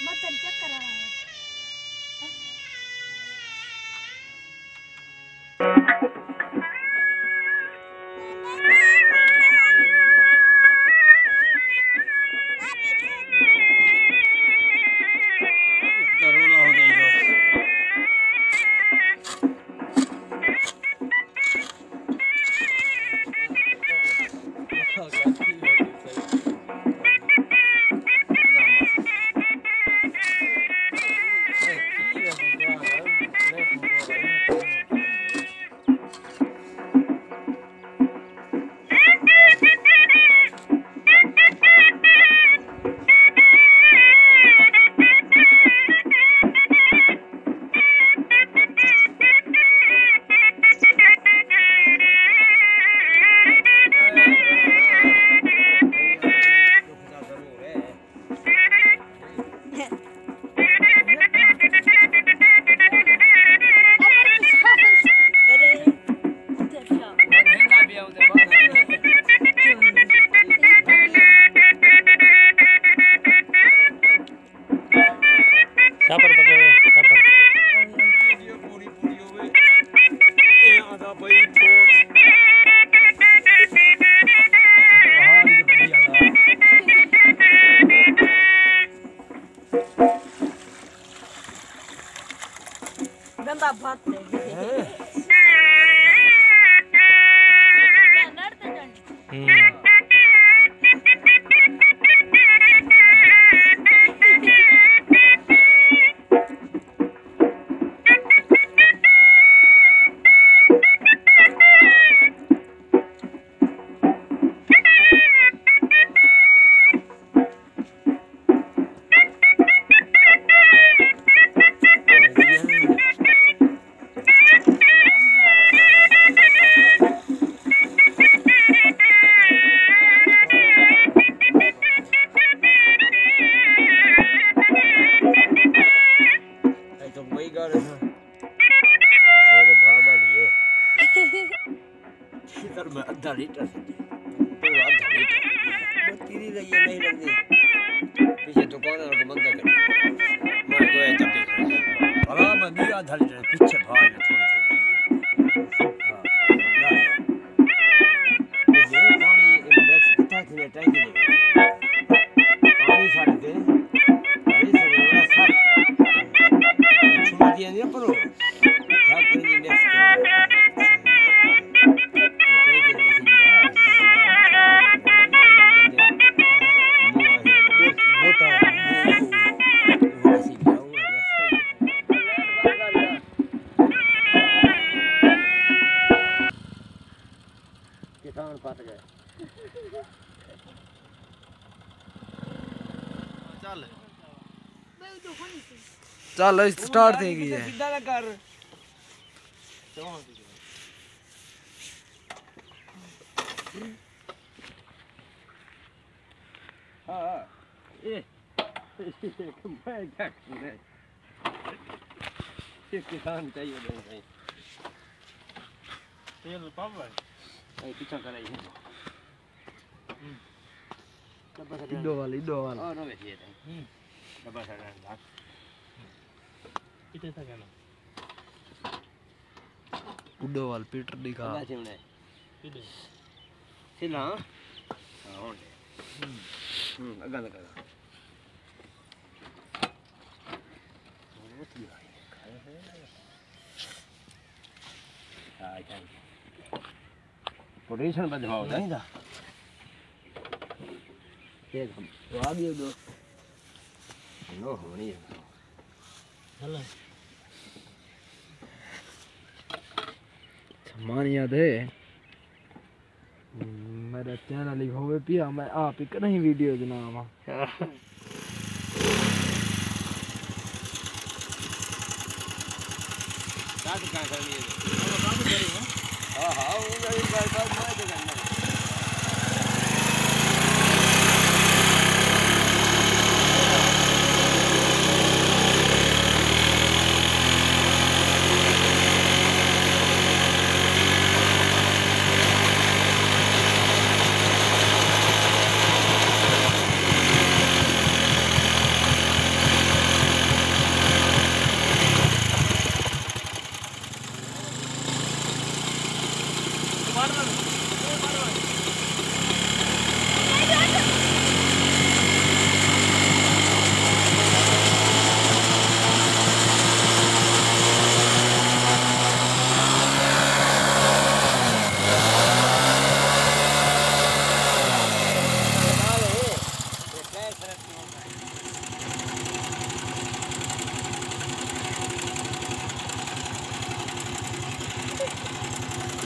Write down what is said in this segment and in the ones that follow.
मतन चेक करा रहा है। सापर पकड़ो सापर पूरी पूरी होवे ये आधा भाई तो गंदा बात है में आधा लीटर पूरा आधा लीटर तेरी रही है नहीं लगती पीछे दुकान वाले को मंदा कर मैं कोई जब देख रहा मैं नहीं आधा लीटर पीछे भाग थोड़ी ये पानी इंडेक्स कितना थी टैंक में पानी छाड़ के ये सब सब छोड़ दिया नहीं पर झाग कर इंडेक्स किसान फट गए चल स्टार्ट थे गई है सीधा ना कर हां ये मैं क्या कर रहा ये किसान चाहिए नहीं तेल पंप है पीछा कर रही है इडो वाली और नो बैठिए डब्बा सारा भाग कितने तक है ना उडो वाल पीटर दिखा अल्लाह चिमने कितने सिला हां होंडे अगा लगा पोटेंशियल बदलाव नहीं था एक हम तो आ गए दो नो होनी है हेलो सामान याद है मेरा चैनल लिखा हुआ पिया मैं आप ही नहीं वीडियो बनावा काट का करनी है हां हां वो मेरी बात मैं तो करना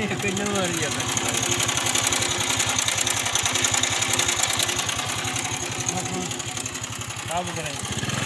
कोई नंबर दिया साफ करें